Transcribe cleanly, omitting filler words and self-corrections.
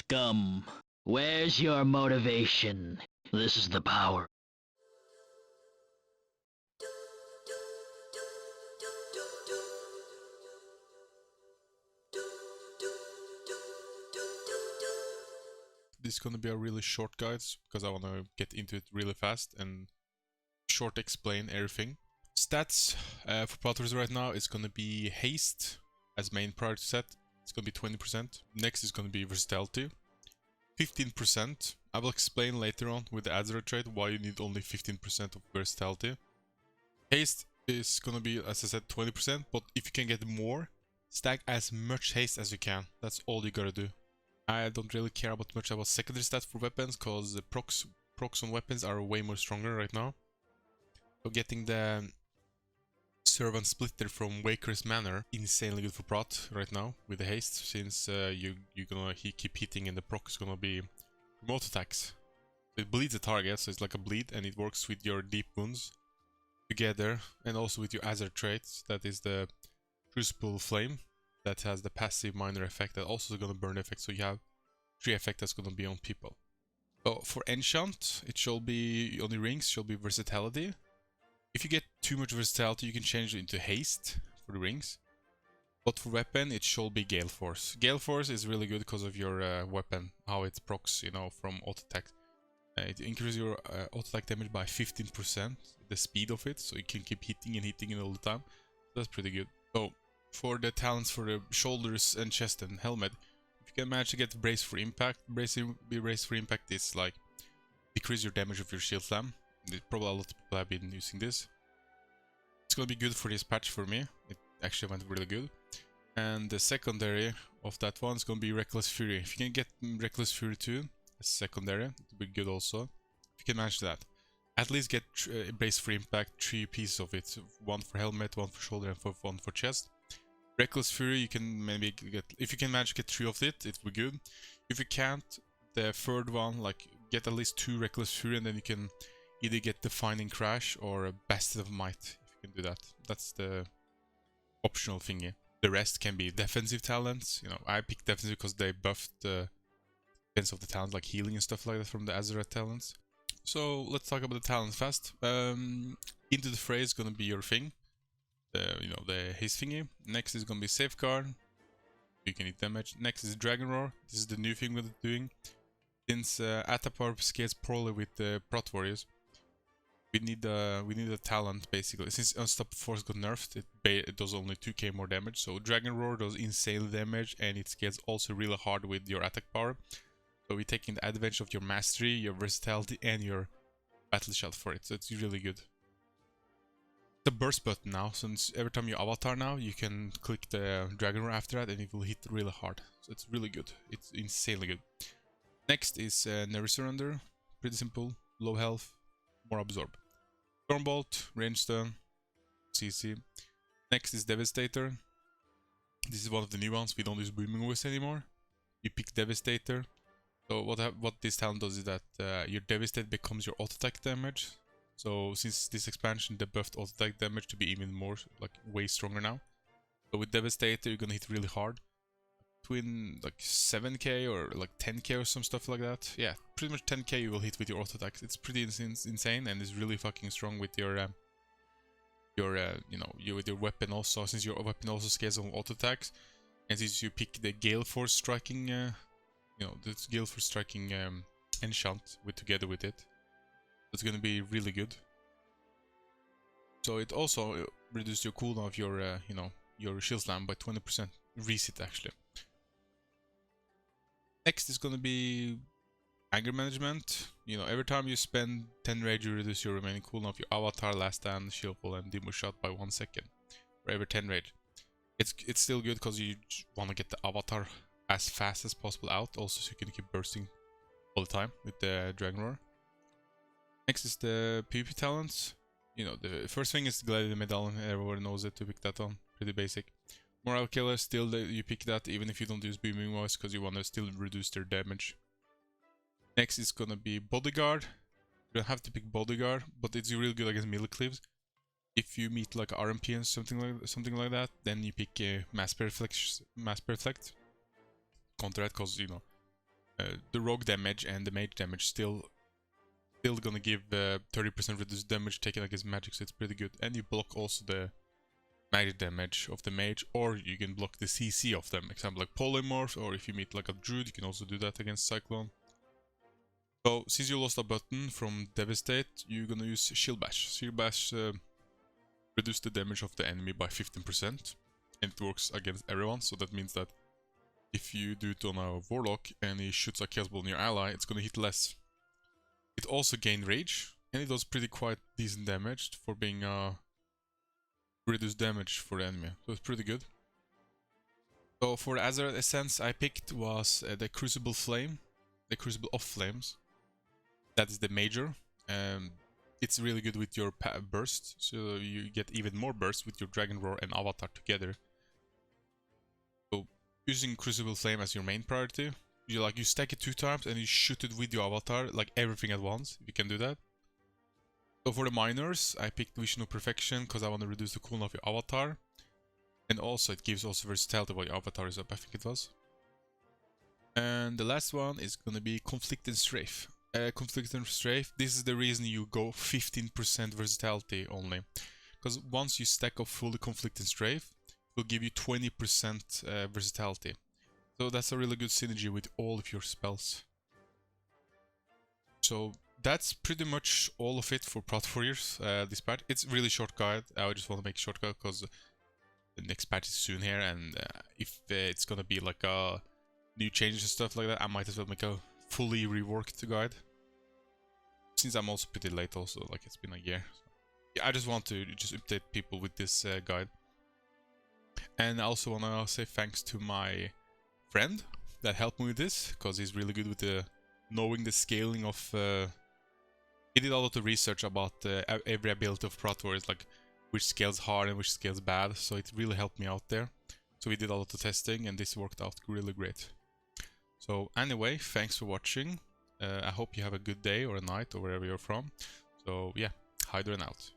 scum. Where's your motivation? This is the power. This is gonna be a really short guide because I wanna get into it really fast and short explain everything. Stats for Prot right now is gonna be haste as main priority set. It's gonna be 20%. Next is gonna be versatility, 15%. I will explain later on with the Azerite trait why you need only 15% of versatility. Haste is gonna be, as I said, 20%, but if you can get more, stack as much haste as you can. That's all you gotta do. I don't really care much about secondary stats for weapons, because the procs on weapons are way more stronger right now. So getting the Servant Splitter from Waker's Manor, insanely good for Prot right now with the haste, since you're gonna keep hitting and the proc is gonna be remote attacks. It bleeds the target, so it's like a bleed, and it works with your deep wounds together, and also with your Azerite traits. That is the Crucible Flame, that has the passive minor effect that also is gonna burn effect. So you have 3 effects that's gonna be on people. So for enchant, it shall be on the rings, shall be versatility. If you get too much versatility, you can change it into haste for the rings. But for weapon, it shall be Gale Force. Gale Force is really good because of your weapon, how it procs, you know, from auto attack. It increases your auto attack damage by 15%, the speed of it, so you can keep hitting and hitting it all the time. So that's pretty good. So for the talents for the shoulders and chest and helmet, if you can manage to get brace for impact, brace for impact is like decrease your damage of your shield slam. Probably a lot of people have been using this. It's gonna be good for this patch for me. It actually went really good. And the secondary of that one is gonna be Reckless Fury. If you can get Reckless Fury 2 as secondary, it will be good also. If you can manage that. At least get brace for impact, 3 pieces of it. 1 for helmet, 1 for shoulder, and 1 for chest. Reckless Fury, you can maybe get, if you can manage to get 3 of it, it will be good. If you can't, the third one, like get at least 2 Reckless Fury, and then you can either get Defining Crash or Bastard of Might, if you can do that. That's the optional thingy. The rest can be defensive talents. You know, I picked defensive because they buffed the defense of the talents, like healing and stuff like that from the Azerite talents. So let's talk about the talents fast. Into the Fray is gonna be your thing. The haste thingy. Next is gonna be Safeguard. You can hit damage. Next is Dragon Roar. This is the new thing we're doing. Since Atapar scales poorly with the Prot warriors, we need a talent basically. Since Unstoppable Force got nerfed, it does only 2k more damage. So Dragon Roar does insane damage, and it scales also really hard with your attack power. So we're taking the advantage of your mastery, your versatility, and your battle shot for it. So it's really good. The burst button now, since every time you avatar now, you can click the Dragon Roar after that, and it will hit really hard. So it's really good. It's insanely good. Next is Never Surrender. Pretty simple. Low health, more absorb. Stormbolt, Range Stun, CC. Next is Devastator. This is one of the new ones. We don't use Booming Voice anymore. You pick Devastator. So what this talent does is that your Devastate becomes your auto attack damage. So since this expansion, they buffed auto attack damage to be even more, like way stronger now. So with Devastator, you're gonna hit really hard. Between like 7k or like 10k or some stuff like that. Yeah, pretty much 10k you will hit with your auto attacks. It's pretty insane, and it's really fucking strong with your with your weapon also, since your weapon also scales on auto attacks, and since you pick the Gale Force striking, this Gale Force striking enchant together with it, it's gonna be really good. So it also reduces your cooldown of your shield slam by 20%. Reset actually. Next is gonna be anger management. You know, every time you spend 10 rage, you reduce your remaining cooldown of your avatar, last stand, shield pull, and demo shot by 1 second for every 10 rage. It's still good because you want to get the avatar as fast as possible out, also so you can keep bursting all the time with the Dragon Roar. Next is the PvP talents. You know, the first thing is the Gladiator Medallion. Everyone knows it, to pick that on. Pretty basic. Morale Killer, still you pick that even if you don't use Booming Voice, because you want to still reduce their damage. Next is gonna be Bodyguard. You don't have to pick Bodyguard, but it's really good against melee cleaves. If you meet like RMP and something like that, then you pick Mass Perfect. Counter that, because you know The rogue damage and the mage damage still gonna give 30% reduced damage taken against magic, so it's pretty good. And you block also the magic damage of the mage, or you can block the CC of them, example like polymorph, or if you meet like a druid, you can also do that against Cyclone. So since you lost a button from Devastate, you're gonna use Shield Bash. Shield Bash reduce the damage of the enemy by 15%, and it works against everyone, so that means that if you do it on a Warlock and he shoots a Chaos Ball on your ally, it's gonna hit less. It also gained Rage, and it does pretty quite decent damage for being reduced damage for the enemy, so it's pretty good. So for the Azerite Essence I picked was the Crucible Flame, the Crucible of Flames. That is the major. It's really good with your burst, so you get even more burst with your Dragon Roar and Avatar together. So using Crucible Flame as your main priority, you stack it 2 times and you shoot it with your Avatar, like everything at once, if you can do that. So for the minors, I picked Vision of Perfection because I want to reduce the cooldown of your Avatar. And also it gives also versatility while your Avatar is up, I think it was. And the last one is gonna be Conflict and Strafe. Conflict and Strafe, this is the reason you go 15% versatility only. Because once you stack up fully Conflict and Strafe, it will give you 20% versatility. So that's a really good synergy with all of your spells. So that's pretty much all of it for Prot Warriors, this patch. It's a really short guide. I just want to make a short guide because the next patch is soon here, and if it's gonna be like new changes and stuff like that, I might as well make a fully reworked guide. Since I'm also pretty late also, like it's been a year. So yeah, I just want to just update people with this guide. And I also want to say thanks to my friend that helped me with this, because he's really good with knowing the scaling of... he did a lot of research about every ability of Prot Warriors, like which scales hard and which scales bad, so it really helped me out there. So we did a lot of testing and this worked out really great. So anyway, thanks for watching. I hope you have a good day or a night or wherever you're from. So yeah, Haydoran out.